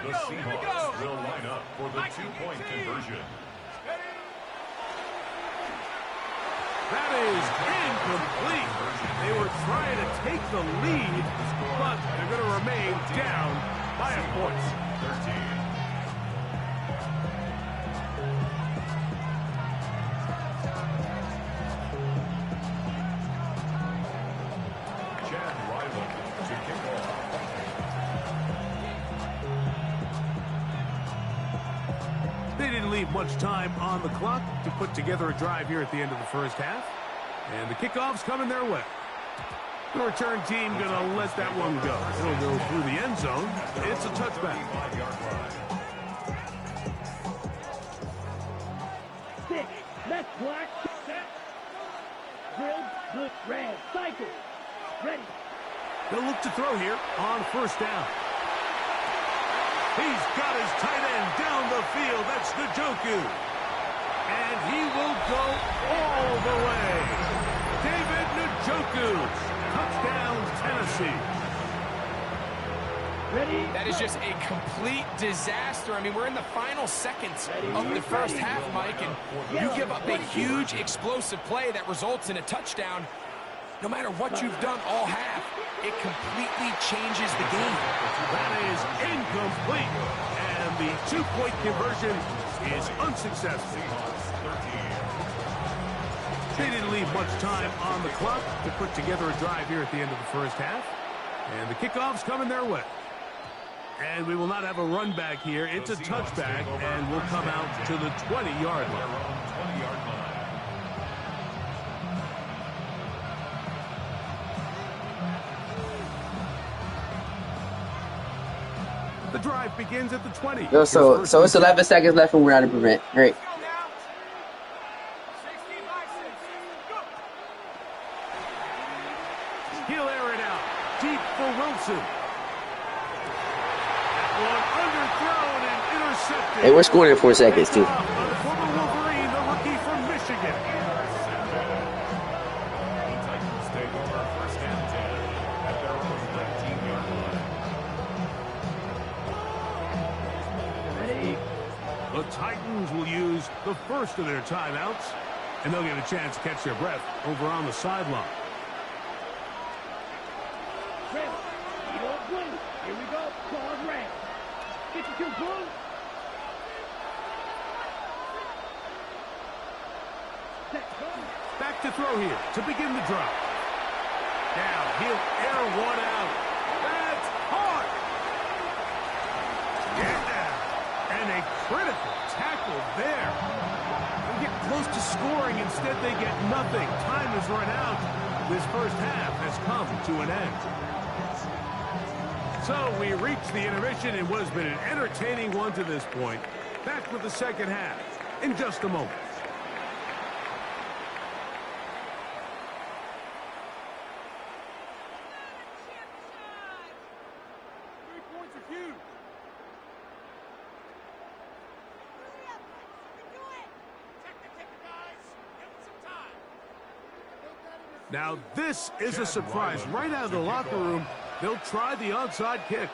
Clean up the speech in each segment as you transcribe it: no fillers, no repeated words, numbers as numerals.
The Seahawks will line up for the two-point conversion. That is incomplete. They were trying to take the lead, but they're going to remain down by a point. 13. They didn't leave much time on the clock to put together a drive here at the end of the first half. And the kickoff's coming their way. The return team going to let that one go. It'll go through the end zone. It's a touchback. Six, left block, set, drilled, good, red, cycle, ready. They'll look to throw here on first down. He's got his tight end down the field. That's Njoku. And he will go all the way. David Njoku. Touchdown, Tennessee. Ready? That is just a complete disaster. I mean, we're in the final seconds of the first half, Mike, and you give up a huge explosive play that results in a touchdown. No matter what you've done all half, it completely changes the game. That is incomplete. And the two-point conversion is unsuccessful. They didn't leave much time on the clock to put together a drive here at the end of the first half. And the kickoff's coming their way. And we will not have a run back here. It's a touchback, and we'll come out to the 20-yard line. The drive begins at the 20. So it's 11 seconds left and we're out of prevent. Great. He'll air it out. Deep for Wilson. That one underthrown and intercepted. Hey, we're scoring in 4 seconds, too. Former Wolverine, the rookie from Michigan. The Titans will use the first of their timeouts, and they'll get a chance to catch their breath over on the sideline. Here we go. Claws red. 52 blue. Back to throw here to begin the drive. Now he'll air one out. That's hard. Yeah. And a critical tackle there. They get close to scoring. Instead, they get nothing. Time has run out. This first half has come to an end. So we reached the intermission in what has been an entertaining one to this point. Back with the second half in just a moment. Now this is a surprise. Right out of the locker room, they'll try the onside kick.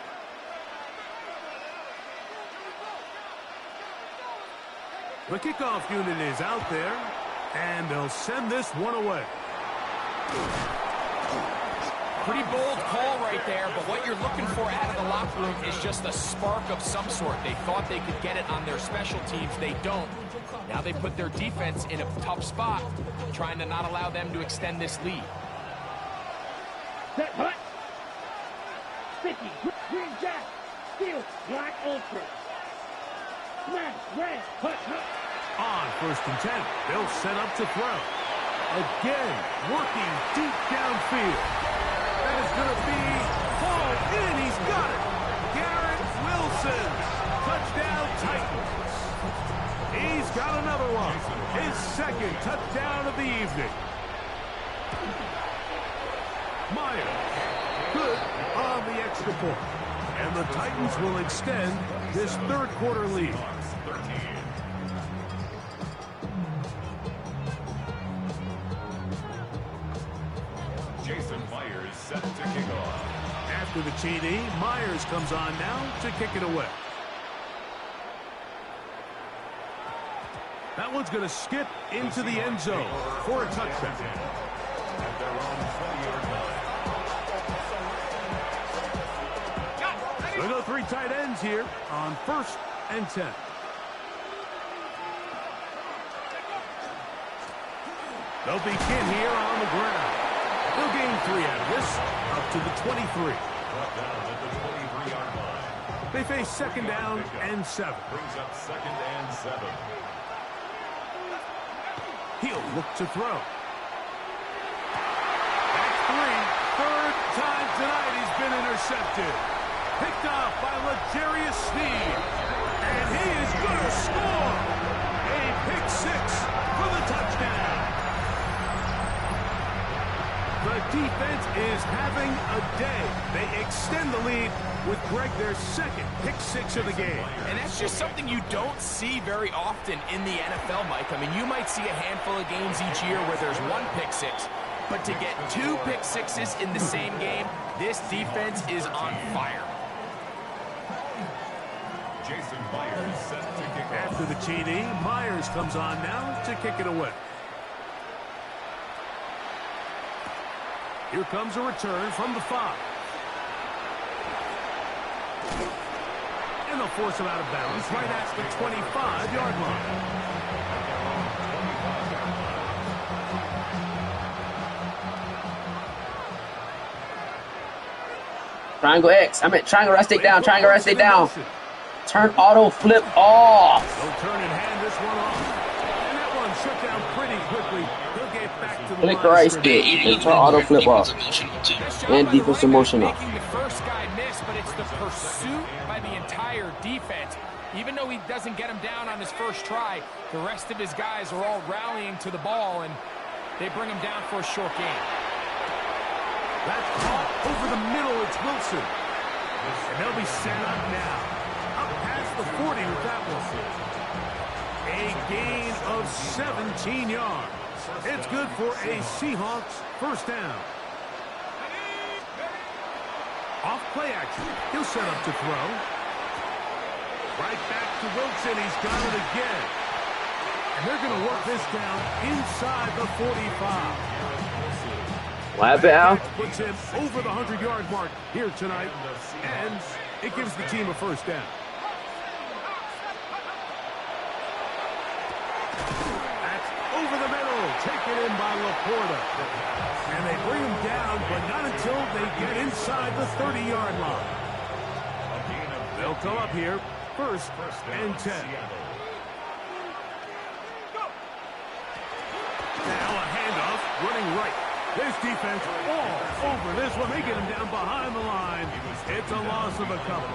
The kickoff unit is out there, and they'll send this one away. Pretty bold call right there, but what you're looking for out of the locker room is just a spark of some sort. They thought they could get it on their special teams. They don't. Now they put their defense in a tough spot, trying to not allow them to extend this lead. Set hut. Sticky. Green jack. Steel. Black ultra. Smash. Red. Hut. Hut. On 1st and 10, they'll set up to throw. Again, working deep downfield. That is going to be hauled in. He's got it. Garrett Wilson. Touchdown Titans. He's got another one. His second touchdown of the evening. Myers. Good on the extra point. And the Titans will extend this third quarter lead. Myers set to kick off. After the TD, Myers comes on now to kick it away. That one's going to skip into the end zone for a touchdown. At their own 20-yard line. We'll go 3 tight ends here on 1st and 10. They'll begin here on the ground. They'll gain 3 out of this, up to the 23. Brought down at the 23-yard line. They face 2nd down and 7. Brings up 2nd and 7. He'll look to throw. That's 3. 3rd time tonight he's been intercepted. Picked off by L'Jarius Sneed. And he is going to score. A pick 6 for the touchdown. The defense is having a day. They extend the lead with Greg their 2nd pick 6 of the game. And that's just something you don't see very often in the NFL, Mike. I mean, you might see a handful of games each year where there's 1 pick 6. But to get 2 pick 6s in the same game, this defense is on fire. Jason Myers set to kick off. After the TD, Myers comes on now to kick it away. Here comes a return from the 5. And they'll force him out of bounds right at the 25-yard line. Triangle X. I meant triangle rest it down. Triangle rest it down. Turn auto flip off. They'll turn and hand this one off. And that one shut down pretty quickly. He'll get back to the Click the right stick and turn auto flip off. And defensive motion off. Making the first guy miss, but it's the pursuit by the entire defense. Even though he doesn't get him down on his first try, the rest of his guys are all rallying to the ball, and they bring him down for a short gain. That's caught over the middle. It's Wilson. And they'll be set up now. Up past the 40 with that one. A gain of 17 yards. It's good for a Seahawks first down. Off play action. He'll set up to throw. Right back to Wilson. He's got it again. And they're going to work this down inside the 45. What happened, Al? Puts him over the 100-yard mark here tonight, and it gives the team a first down. That's over the middle, taken in by Laporta. And they bring him down, but not until they get inside the 30-yard line. They'll come up here, first and 10. Now a handoff, running right. This defense all over this one. They get him down behind the line. It's a loss of a couple.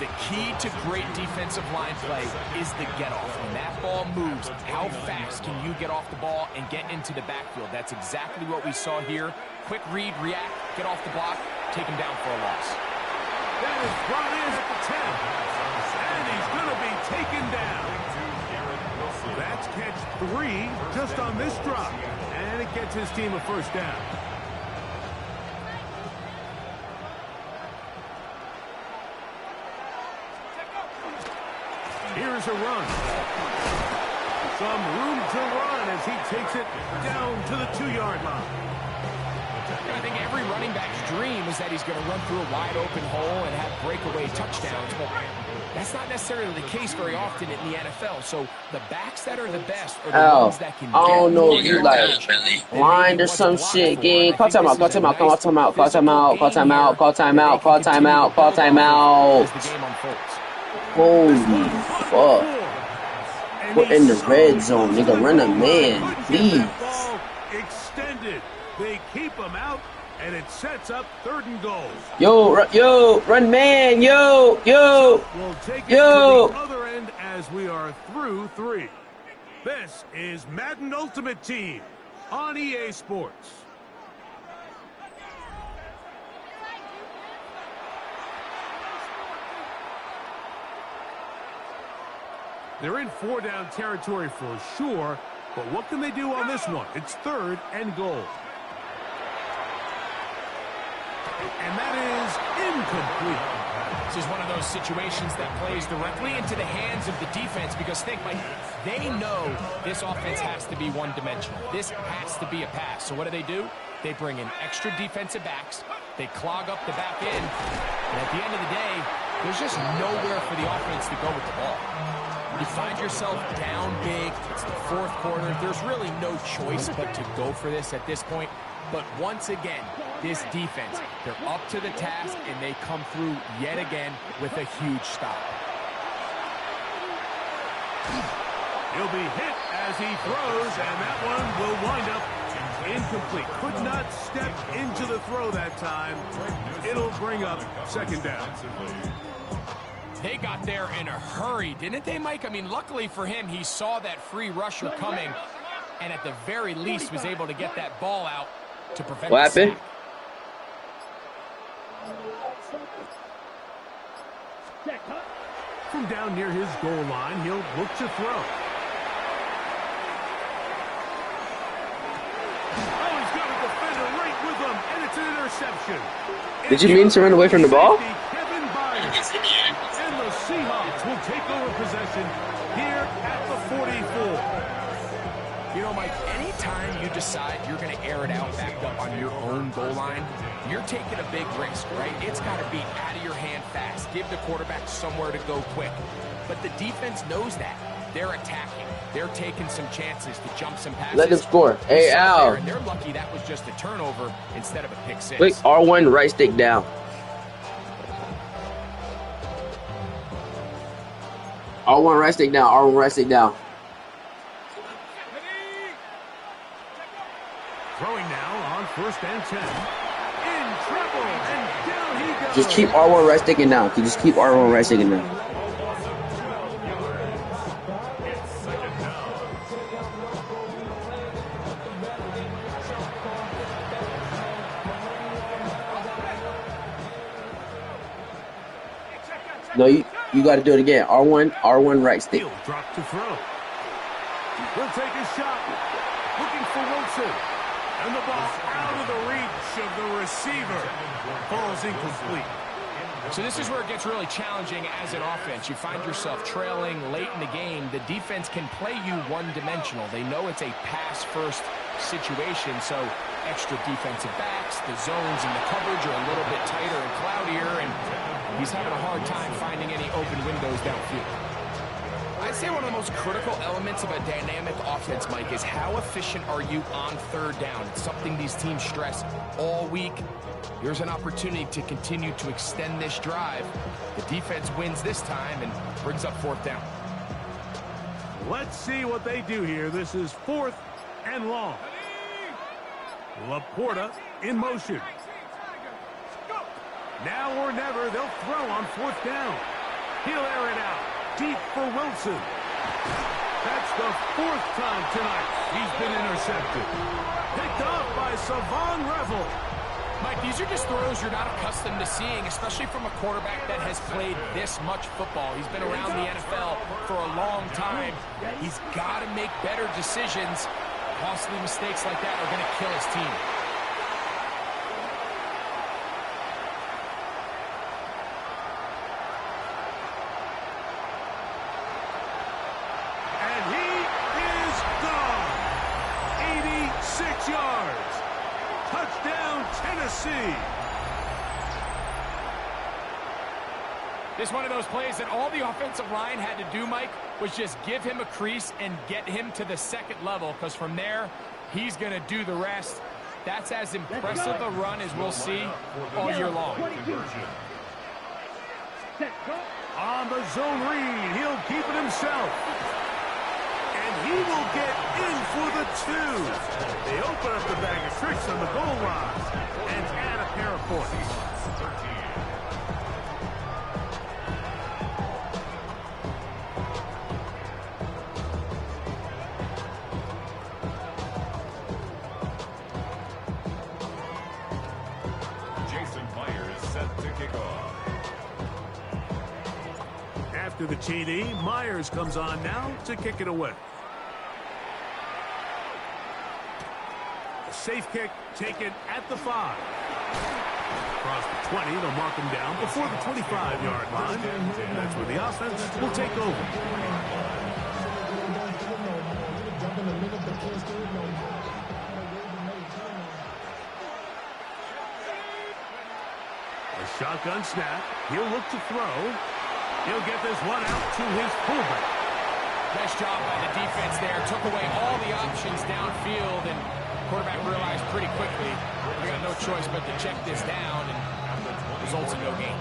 The key to great defensive line play is the get-off. When that ball moves, how fast can you get off the ball and get into the backfield? That's exactly what we saw here. Quick read, react, get off the block, take him down for a loss. That is brought in at the 10. And he's going to be taken down. That's catch 3 just on this drop. And it gets his team a first down. Here's a run. Some room to run as he takes it down to the 2-yard line. I think every running back's dream is that he's going to run through a wide open hole and have breakaway touchdowns, but that's not necessarily the case very often in the NFL. So the backs that are the best are the ones that can I don't know if you like blind or some shit, gang. Call time out, call time out, call time out, call time out, call time out, call time out, call time out, call time out. As the game unfolds. Holy fuck. We're in the red zone, nigga. Run a man, please. Extended. They keep him out, and it sets up 3rd and goal. Yo, run man, yo. We'll take it to the other end as we are through 3. This is Madden Ultimate Team on EA Sports. They're in 4-down territory for sure, but what can they do on this one? It's 3rd and goal. And that is incomplete. is one of those situations that plays directly into the hands of the defense because think, Mike, they know this offense has to be one-dimensional. This has to be a pass. So what do? They bring in extra defensive backs. They clog up the back end. And at the end of the day, there's just nowhere for the offense to go with the ball. You find yourself down big. It's the fourth quarter. There's really no choice but to go for this at this point. But once again, this defense, they're up to the task, and they come through yet again with a huge stop. He'll be hit as he throws, and that one will wind up incomplete. Could not step into the throw that time. It'll bring up second down. They got there in a hurry, didn't they, Mike? I mean, luckily for him, he saw that free rusher coming, and at the very least was able to get that ball out to prevent what happened? From down near his goal line, he'll look to throw. Oh, he's got a defender right with him, and it's an interception. Did you mean to run away from the ball? And the Seahawks will take over possession here at the 44. You know, Mike, anytime you decide you're going to air it out back up on your own goal line, you're taking a big risk, right? It's got to be out of your hand fast. Give the quarterback somewhere to go quick. But the defense knows that. They're attacking. They're taking some chances to jump some passes. Let them score. Hey, Al. And they're lucky that was just a turnover instead of a pick six. Click R1 right stick down. R1 right stick down. R1 right stick down. Throwing now on 1st and 10. In trouble, and down he goes. Just keep R1 right sticking down. Just keep R1 right sticking down. No, you got to do it again. R1 right stick. He'll drop to throw. We'll take a shot. Looking for Wilson. And the ball out of the reach of the receiver. Ball's incomplete. So this is where it gets really challenging as an offense. You find yourself trailing late in the game. The defense can play you one-dimensional. They know it's a pass-first situation, so extra defensive backs, the zones and the coverage are a little bit tighter and cloudier, and he's having a hard time finding any open windows downfield. I'd say one of the most critical elements of a dynamic offense, Mike, is how efficient are you on 3rd down. It's something these teams stress all week. Here's an opportunity to continue to extend this drive. The defense wins this time and brings up 4th down. Let's see what they do here. This is 4th and long. Laporta in motion. Now or never, they'll throw on 4th down. He'll air it out. Deep for Wilson. That's the 4th time tonight he's been intercepted. Picked off by Savon Revel. Mike, these are just throws you're not accustomed to seeing, especially from a quarterback that has played this much football. He's been around the NFL for a long time. He's got to make better decisions. Costly mistakes like that are going to kill his team. This is one of those plays that all the offensive line had to do, Mike, was just give him a crease and get him to the 2nd level, because from there, he's going to do the rest. That's as impressive a run as we'll see all year long. On the zone read, he'll keep it himself. And he will get in for the 2. They open up the bag of tricks on the goal line and add a pair of points. After the TD, Myers comes on now to kick it away. A safe kick taken at the 5. across the 20. They'll mark him down before the 25-yard line. That's where the offense will take over. A shotgun snap. He'll look to throw. He'll get this one out to his fullback. Nice job by the defense there. Took away all the options downfield, and quarterback realized pretty quickly, I got no choice but to check this down, and results in no gain.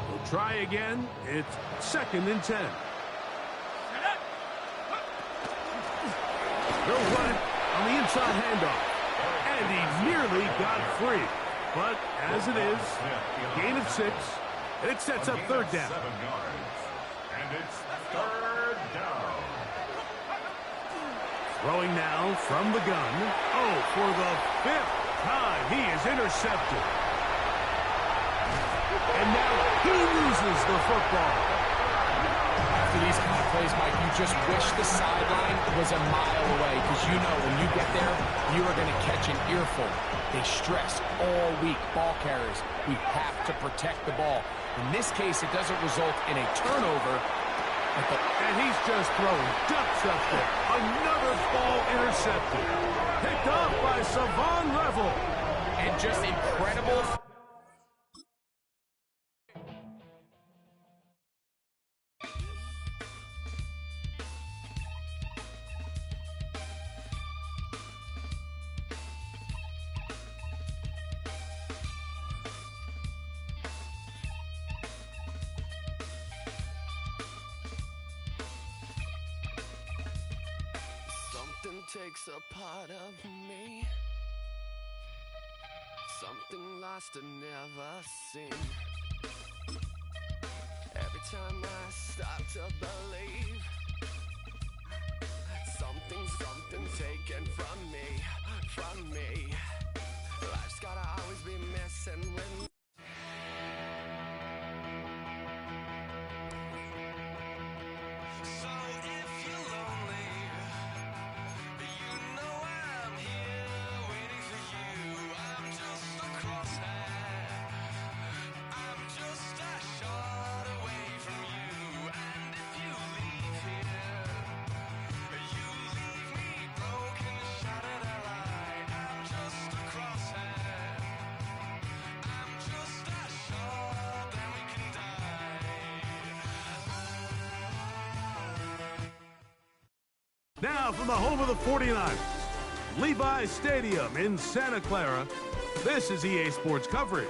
We'll try again. It's 2nd and 10. They'll run it on the inside handoff. And he nearly got free. But as it is, gain of 6, and it sets up 3rd down. 7 yards. And it's 3rd down. Throwing now from the gun. Oh, for the 5th time, he is intercepted. And now he loses the football. After these kind of plays, Mike, you just wish the sideline was a mile away, because you know when you get there, you are going to catch an earful. They stress all week, ball carriers. We have to protect the ball. In this case, it doesn't result in a turnover. And he's just throwing ducks up there. Another ball intercepted. Picked off by Savon Revel. And just incredible. Something takes a part of me, something lost and never seen. Every time I start to believe, something taken from me. Life's gotta always be messing with me. Now from the home of the 49ers, Levi's Stadium in Santa Clara, this is EA Sports coverage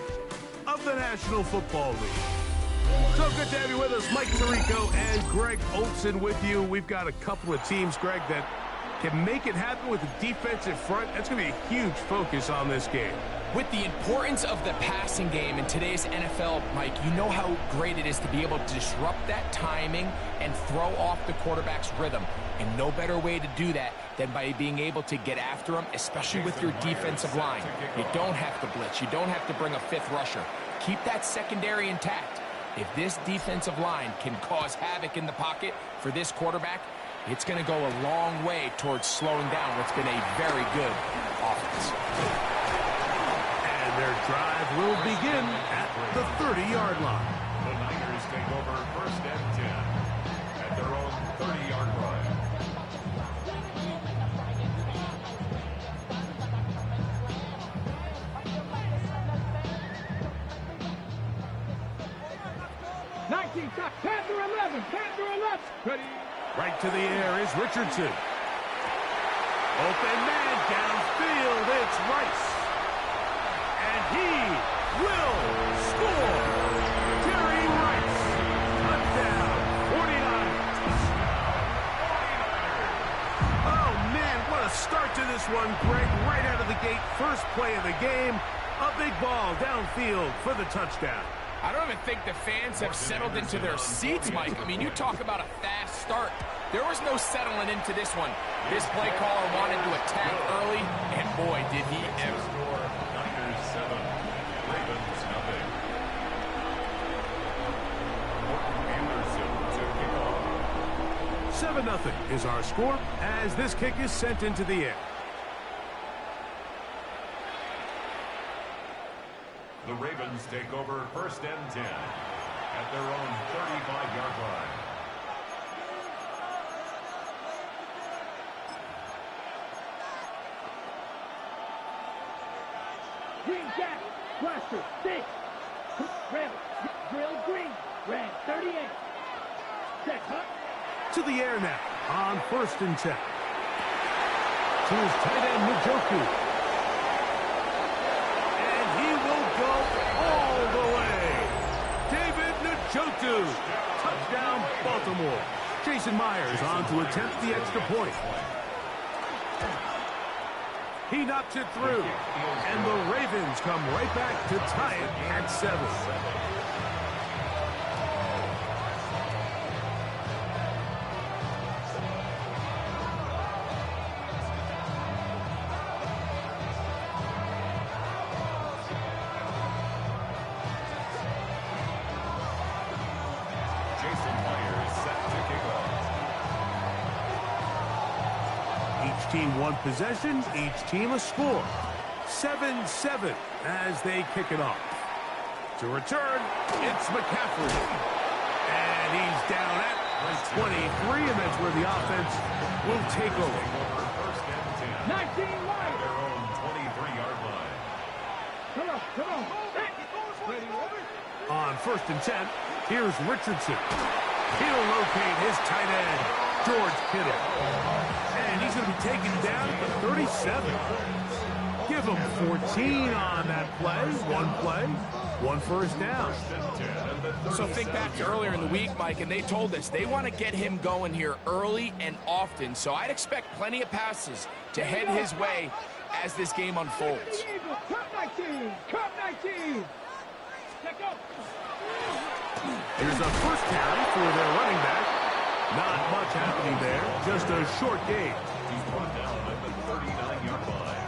of the National Football League. So good to have you with us. Mike Tirico and Greg Olson with you. We've got a couple of teams, Greg, that can make it happen with the defensive front. That's going to be a huge focus on this game. With the importance of the passing game in today's NFL, Mike, you know how great it is to be able to disrupt that timing and throw off the quarterback's rhythm. And no better way to do that than by being able to get after him, especially with your defensive line. You don't have to blitz. You don't have to bring a 5th rusher. Keep that secondary intact. If this defensive line can cause havoc in the pocket for this quarterback, it's going to go a long way towards slowing down what's been a very good offense. And their drive will begin at the 30-yard line. The Niners take over 1st and 10 at their own 30-yard line. Panther 11, Panther 11. Ready. Right to the air is Richardson. Open man downfield, it's Rice. And he will score. Jerry Rice. Touchdown, 49ers. Oh, man, what a start to this one, Greg. Right out of the gate, first play of the game. A big ball downfield for the touchdown. I don't even think the fans have settled into their seats, Mike. I mean, you talk about a fast start. There was no settling into this one. This play caller wanted to attack early, and boy, did he ever. Niners 7, Ravens nothing. Anderson to kick off. 7-0 is our score as this kick is sent into the air. The Ravens take over first and 10 at their own 35-yard line. Green Jack, Blaster, 6. Red, Drill Green, Red, 38. Check, huh? To the air now on first and 10. To his tight end, Njoku. And he will go all the way. David Njoku. Touchdown, Baltimore. Jason Myers on to attempt the extra point. He knocks it through. And the Ravens come right back to tie it at 7. Each team one possession, each team a score. 7-7 as they kick it off. To return, it's McCaffrey. And he's down at the 23, and that's where the offense will take over. 19 wide. Their own 23-yard line. Come on. On first and 10, here's Richardson. He'll locate his tight end, George Kittle. And he's going to be taken down at the 37. Give him 14 on that play, one first down. So think back to earlier in the week, Mike, and they told us they want to get him going here early and often. So I'd expect plenty of passes to head his way as this game unfolds. Cup 19. Check up. Here's a first carry for their running back. Not much happening there, just a short gain. He's brought down at the 39-yard line.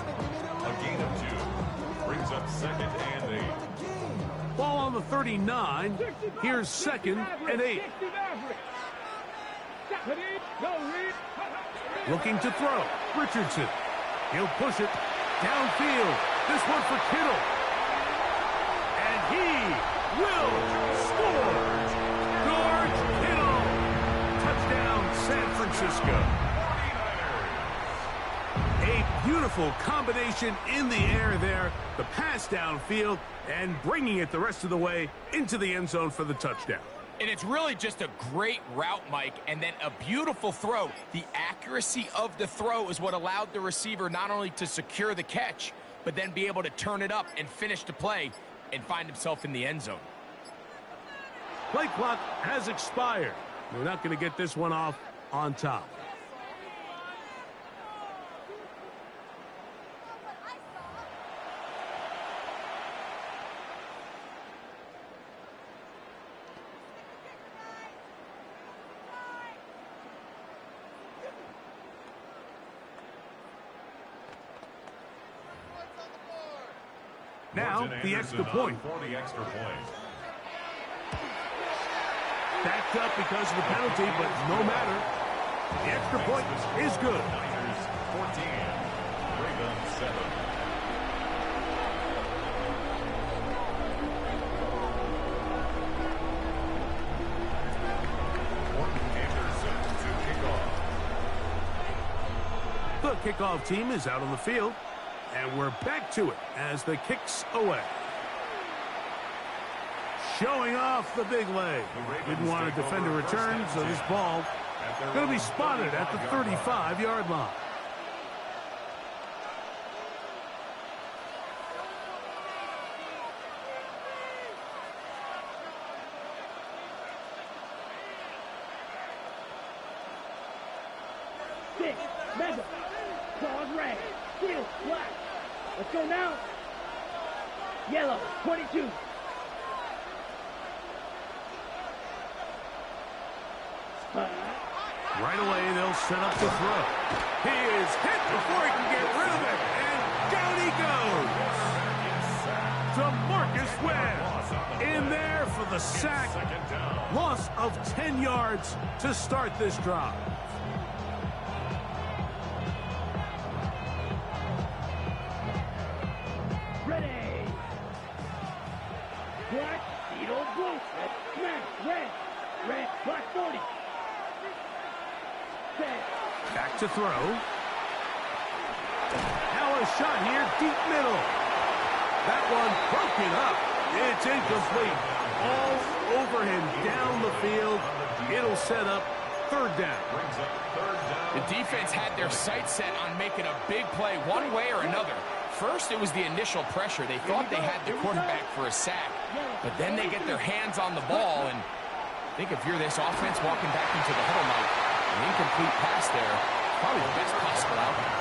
A gain of 2 brings up second and 8. Ball on the 39. Here's second and 8. Looking to throw. Richardson. He'll push it downfield. This one for Kittle. And he will score. George Kittle. Touchdown, San Francisco. A beautiful combination in the air there. The pass downfield and bringing it the rest of the way into the end zone for the touchdown. And it's really just a great route, Mike, and then a beautiful throw. The accuracy of the throw is what allowed the receiver not only to secure the catch, but then be able to turn it up and finish the play and find himself in the end zone. Play clock has expired. We're not going to get this one off on top. Now, the extra point. For the extra point. Backed up because of the penalty, but no matter. The extra point is good. Niners 14, Ravens 7. Anderson to kick off. The kickoff team is out on the field, and we're back to it as the kick's away. Showing off the big leg. Didn't want to defend a return, so this ball going to be spotted at the 35-yard line. Six, mega, claws red, steel, black. Let's go now. Yellow, 22. Right away, they'll set up the throw. He is hit before he can get rid of it, and down he goes. To Marcus Webb. In there for the sack. Loss of 10 yards to start this drive. Ready. Black, Beetle, blue. Smash, red. Red, black 40. Set. Back to throw. Now a shot here, deep middle. That one broken up. It's incomplete. All over him down the field. It'll set up third down. The defense had their sights set on making a big play one way or another. First, it was the initial pressure. They thought they had the quarterback for a sack, but then they get their hands on the ball, and I think if you're this offense walking back into the huddle, Mike, an incomplete pass there, probably the best possible outcome.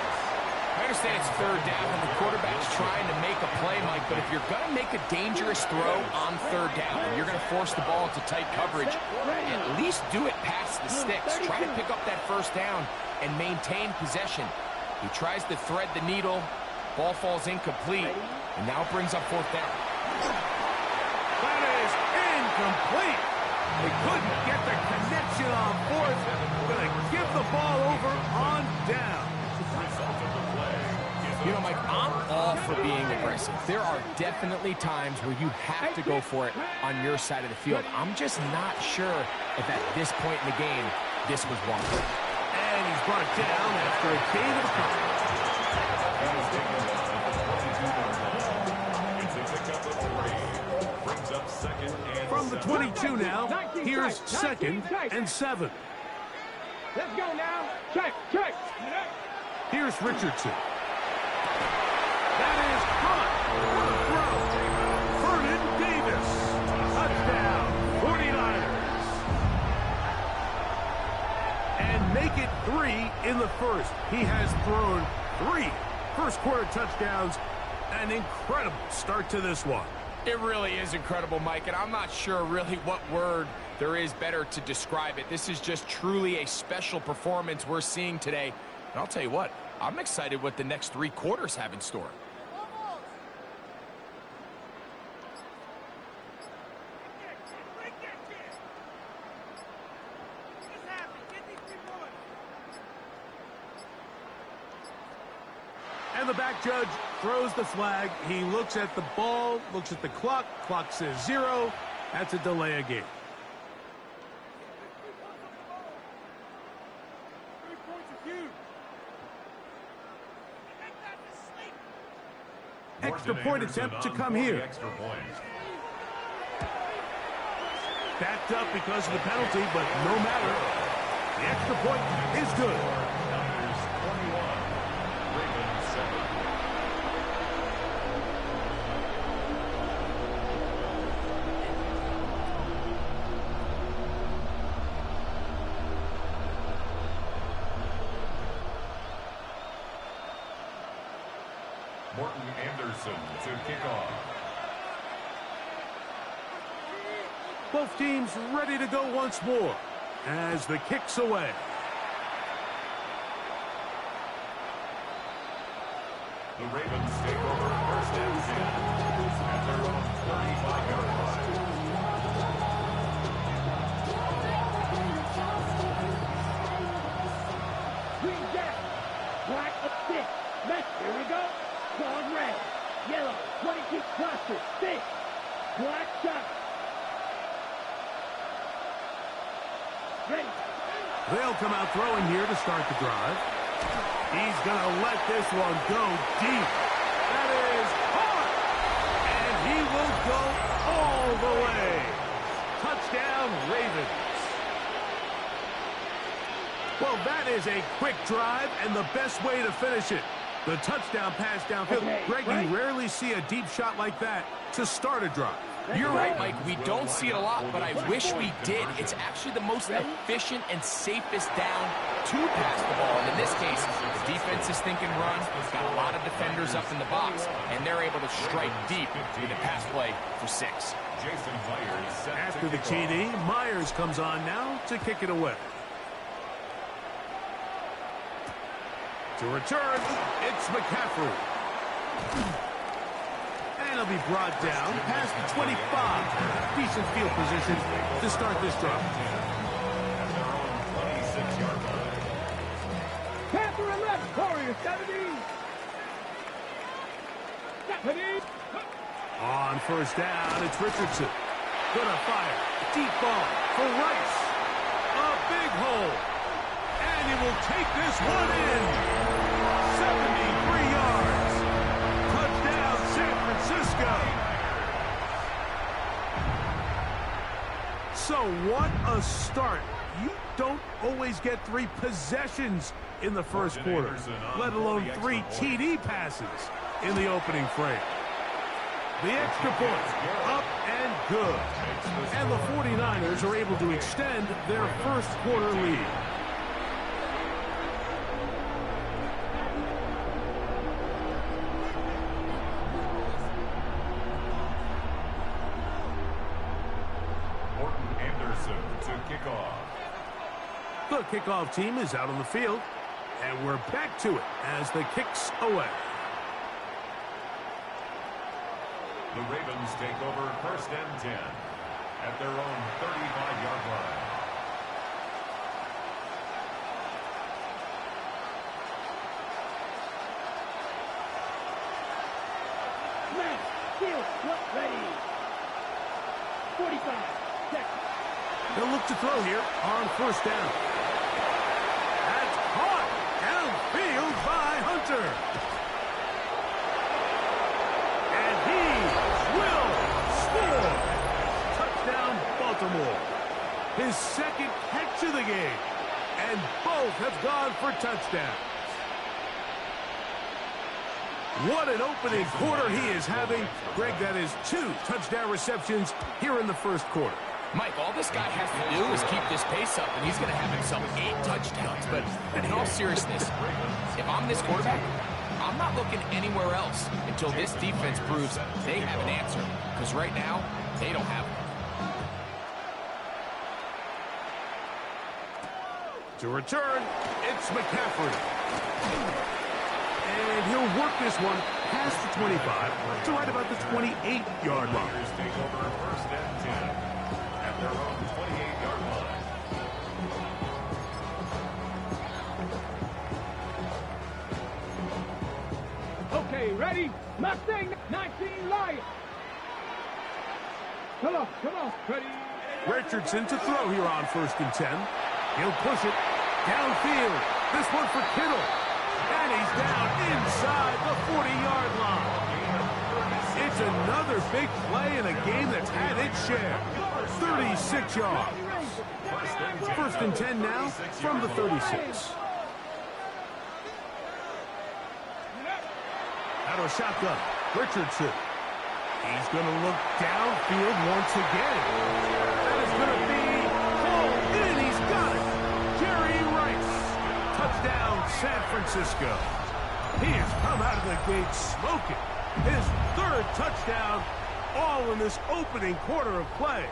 I understand it's third down and the quarterback's trying to make a play, Mike, but if you're going to make a dangerous throw on third down and you're going to force the ball into tight coverage, at least do it past the sticks. Try to pick up that first down and maintain possession. He tries to thread the needle. Ball falls incomplete, and now brings up fourth down. That is incomplete. They couldn't get the connection on fourth. Going to give the ball over on down. You know, Mike, I'm all for being aggressive. There are definitely times where you have to go for it on your side of the field. I'm just not sure if at this point in the game, this was one. And he's brought down after a gain of a couple. From the 22 now, here's second and 7. Let's go now. Check. Here's Richardson. That is caught. What a throw. Vernon Davis. Touchdown, 49ers. And make it 3 in the first. He has thrown 3 first-quarter touchdowns. An incredible start to this one. It really is incredible, Mike, and I'm not sure really what word there is better to describe it. This is just truly a special performance we're seeing today. And I'll tell you what, I'm excited what the next 3 quarters have in store. And the back judge throws the flag. He looks at the ball, looks at the clock. Clock says 0. That's a delay of game. Extra point attempt to come here. Backed up because of the penalty, but no matter. The extra point is good. Morton Anderson to kick off. Both teams ready to go once more as the kick's away. The Ravens take over first and 10 at their own 35-yard line. Green jack. Black a stick. Here we go. Cloud red. Yellow. 22 cluster. Stick. Black shot. Ready. They'll come out throwing here to start the drive. He's going to let this one go deep. That is hard. And he will go all the way. Touchdown, Ravens. Well, that is a quick drive and the best way to finish it. The touchdown pass downfield. Okay, Greg, right. you rarely see a deep shot like that to start a drive. You're right, Mike. We don't see it a lot, but I wish we did. It's actually the most efficient and safest down to pass the ball. And in this case, the defense is thinking run. It's got a lot of defenders up in the box, and they're able to strike deep with a pass play for 6. Jason Myers set After to the kick off. TD, Myers comes on now to kick it away. To return, it's McCaffrey. And he'll be brought down past the 25. Decent field position to start this drive. At their own 26-yard line. Panther 11. Warrior 70. 70. On first down, it's Richardson. Gonna fire. Deep ball for Rice. A big hole. And he will take this one in. 73 yards. Touchdown, San Francisco. So what a start. You don't always get 3 possessions in the first quarter, let alone 3 TD passes in the opening frame. The extra point, up and good. And the 49ers are able to extend their first quarter lead. Morton Anderson to kick off. The kickoff team is out on the field, and we're back to it as the kick's away. The Ravens take over first and 10 at their own 35-yard line. Snap, field, look ready. 45 seconds. They'll look to throw here on first down. That's caught downfield by Hunter. And he will score. Touchdown, Baltimore. His second catch of the game. And both have gone for touchdowns. What an opening quarter he is having. Greg, that is 2 touchdown receptions here in the first quarter. Mike, all this guy has to do is keep this pace up, and he's going to have himself 8 touchdowns. But in all seriousness, if I'm this quarterback, I'm not looking anywhere else until this defense proves they have an answer. Because right now, they don't have one. To return, it's McCaffrey. And he'll work this one past the 25 to right about the 28-yard line. Raiders take over first and 10 at their own 28-yard line. Okay, ready? Mustang 19 Lions. Come on, ready? Richardson to throw here on first and 10. He'll push it downfield. This one for Kittle. And he's down inside the 40-yard line. It's another big play in a game that's had its share. 36 yards. First and 10 now from the 36. Out of a shotgun, Richardson. He's going to look downfield once again. That is going to be pulled in. He's got it. Jerry Rice. Touchdown, San Francisco. He has come out of the gate smoking. His 3rd touchdown, all in this opening quarter of play.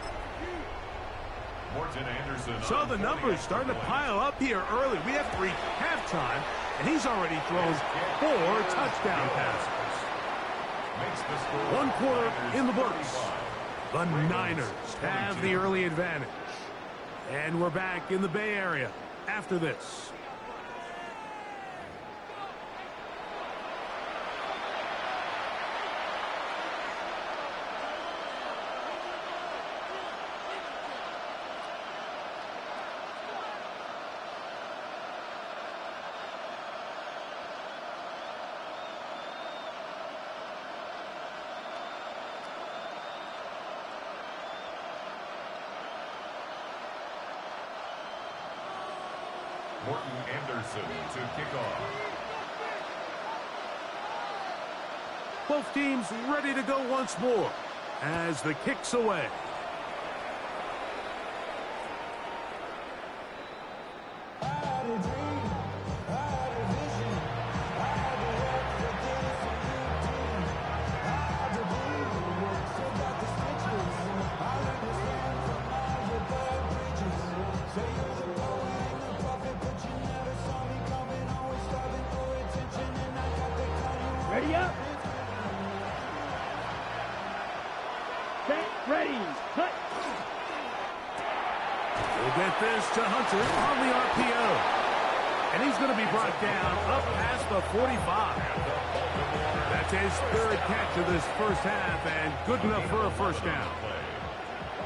Morton Anderson. So the numbers starting to pile up here early. We have reached halftime, and he's already thrown 4 touchdown passes. Makes the score 1 quarter in the books. The Niners have the early advantage. And we're back in the Bay Area after this. Morton Anderson to kick off. Both teams ready to go once more as the kick's away. Ready up. Set, ready, cut. We'll get this to Hunter on the RPO. And he's going to be brought down up past the 45. That's his third catch of this first half, and good enough for a first down.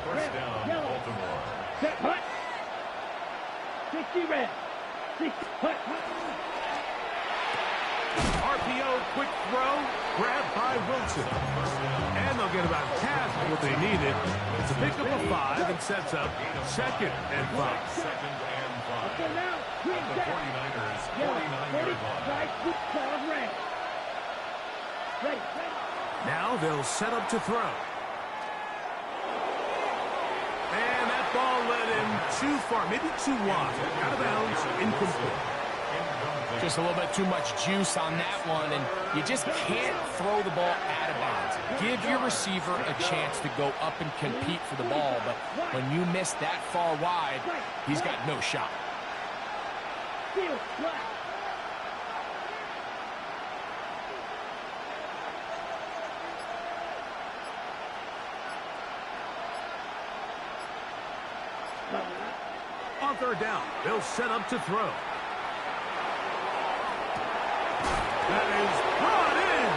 First down, Baltimore. Set, hut. 60 red. 60, hut. RPO, quick throw, grabbed by Wilson. And they'll get about half of what they needed. It's a pickup of 5 and sets up second and 5. Second and 5. So now, green The down. 49ers, Yellow, 49-yard ready, line. right, foot, card red. Ready, ready. Now they'll set up to throw. And that ball led him too far, maybe too wide. Out of bounds, incomplete. Just a little bit too much juice on that one, and you just can't throw the ball out of bounds. Give your receiver a chance to go up and compete for the ball, but when you miss that far wide, he's got no shot. Field, black. On third down, they'll set up to throw. That is brought in.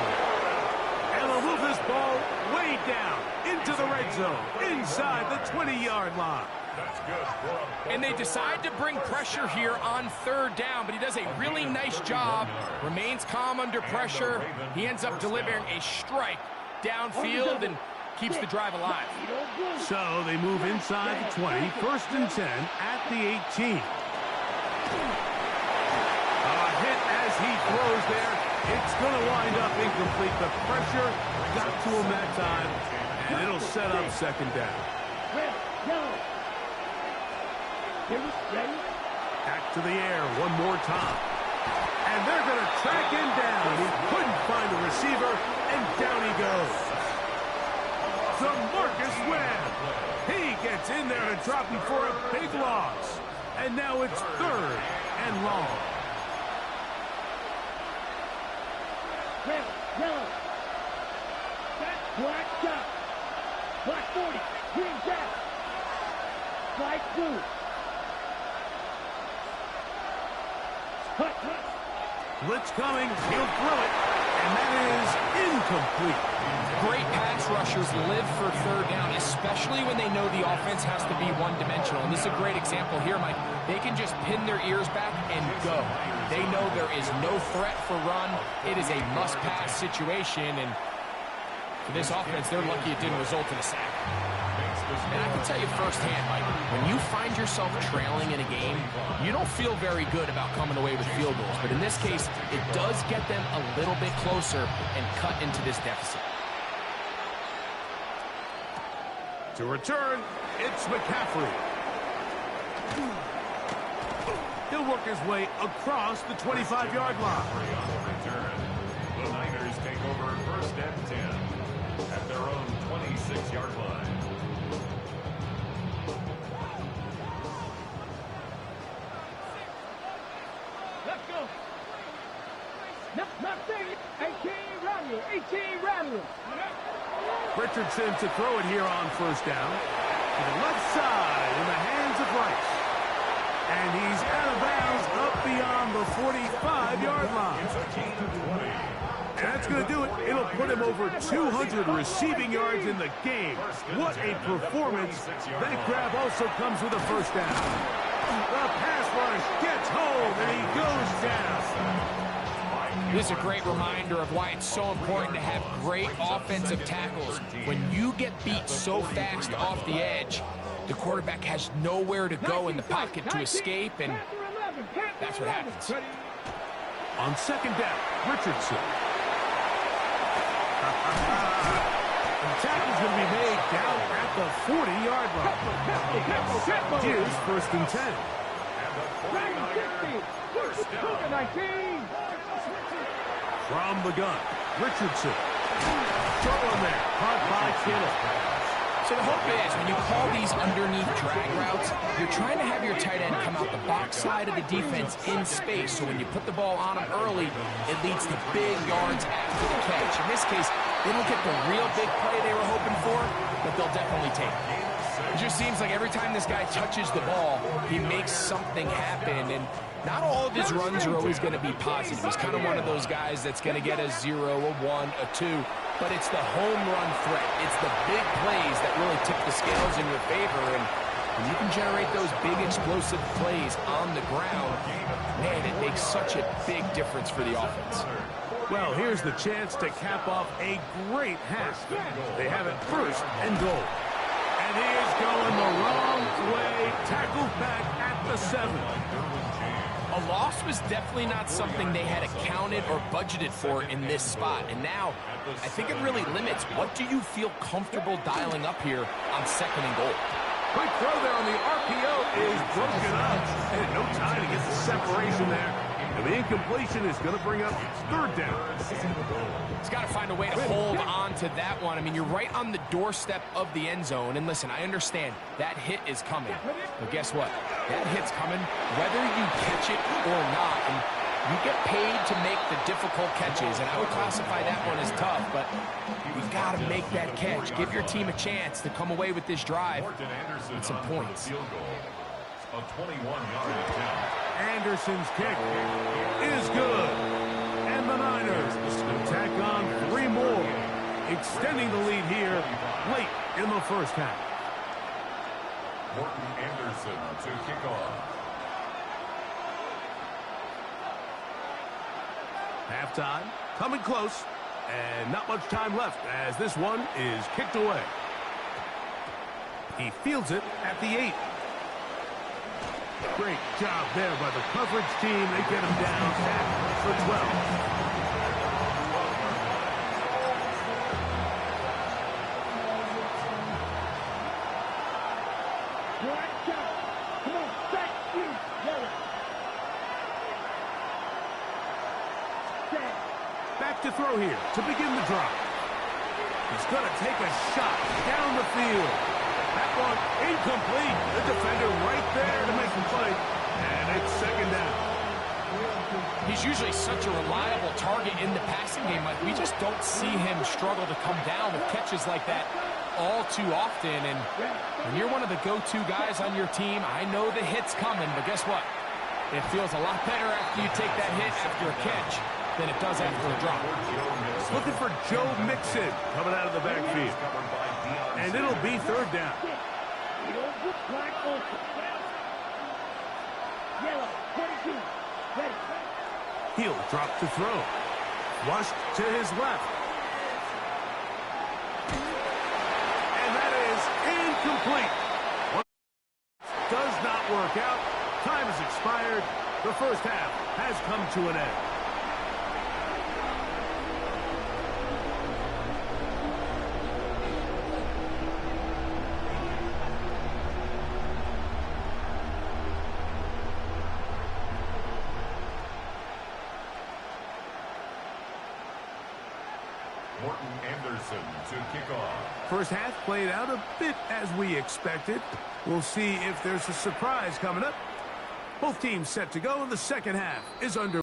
And they'll move this ball way down into the red zone, inside the 20-yard line. That's good. And they decide to bring pressure here on third down, but he does a really nice job. Remains calm under pressure. He ends up delivering a strike downfield and keeps the drive alive. So they move inside the 20, first and 10 at the 18. A hit as he throws there. It's going to wind up incomplete. The pressure got to him that time, and it'll set up second down. Red, yellow. Ready? Back to the air one more time. And they're going to track him down. He couldn't find a receiver, and down he goes. To Marcus Webb. He gets in there to drop him for a big loss. And now it's third and long. Red, yellow. Black shot. Black 40. Green down. Black blue. Hut, hut. Blitz coming. He'll throw it. And that is incomplete. Great pass rushers live for third down, especially when they know the offense has to be one-dimensional. And this is a great example here, Mike. They can just pin their ears back and go. They know there is no threat for run. It is a must-pass situation, and for this offense, they're lucky it didn't result in a sack. And I can tell you firsthand, Mike, when you find yourself trailing in a game, you don't feel very good about coming away with field goals. But in this case, it does get them a little bit closer and cut into this deficit. To return, it's McCaffrey. He'll work his way across the 25-yard line. On the return, the Niners take over first and 10 at their own 26-yard line. Let's go. Nothing. 18 Romulus. 18 Romulus. Richardson to throw it here on first down. To the left side in the hands of Rice. And he's out of bounds up beyond the 45-yard line. It's a gain of 20. And that's going to do it. It'll put him over 200 receiving yards in the game. What a performance. That grab also comes with a first down. The pass rush gets home, and he goes down. This is a great reminder of why it's so important to have great offensive tackles. When you get beat so fast off the edge, the quarterback has nowhere to go in the pocket to escape, and that's what happens. On second down, Richardson. The tackle's going to be made down at the 40-yard line. Here's first and 10. First down. 19. From the gun, Richardson. Throw in there, caught by Kittle. So the hope is, when you call these underneath drag routes, you're trying to have your tight end come out the box side of the defense in space. So when you put the ball on him early, it leads to big yards after the catch. In this case, they don't get the real big play they were hoping for, but they'll definitely take it. It just seems like every time this guy touches the ball, he makes something happen. And Not all of his runs are always going to be positive. He's kind of one of those guys that's going to get a 0, a 1, a 2, but it's the home run threat. It's the big plays that really tip the scales in your favor, and when you can generate those big explosive plays on the ground, man, it makes such a big difference for the offense. Well, here's the chance to cap off a great half. They have it first and goal. And he is going the wrong way. Tackled back at the 7. A loss was definitely not something they had accounted or budgeted for in this spot. And now, I think it really limits what do you feel comfortable dialing up here on 2nd and goal. Quick throw there on the RPO is broken up. And no time to get the separation there. And the incompletion is going to bring up 3rd down. He's got to find a way to hold on to that one. I mean, you're right on the doorstep of the end zone. And listen, I understand that hit is coming. But guess what? That hit's coming whether you catch it or not. And you get paid to make the difficult catches. And I would classify that one as tough. But you've got to make that catch. Give your team a chance to come away with this drive with some points. A 21-yard attempt. Anderson's kick is good. And the Niners tack on 3 more, extending the lead here late in the first half. Morton Anderson to kick off. Halftime coming close, and not much time left as this one is kicked away. He fields it at the 8. Great job there by the coverage team. They get him down at the 12. Back to throw here to begin the drive. He's going to take a shot down the field. That one incomplete. The defender right there to make the play. And it's 2nd down. He's usually such a reliable target in the passing game. Like, we just don't see him struggle to come down with catches like that all too often. And when you're one of the go-to guys on your team, I know the hit's coming, but guess what? It feels a lot better after you take that hit after a catch than it does after a drop. Looking for Joe Mixon coming out of the backfield. And it'll be 3rd down. He'll drop to throw. Flushed to his left. And that is incomplete. Does not work out. Time has expired. The first half has come to an end. Morton Anderson to kick off. First half played out a bit as we expected. We'll see if there's a surprise coming up. Both teams set to go, and the second half is under.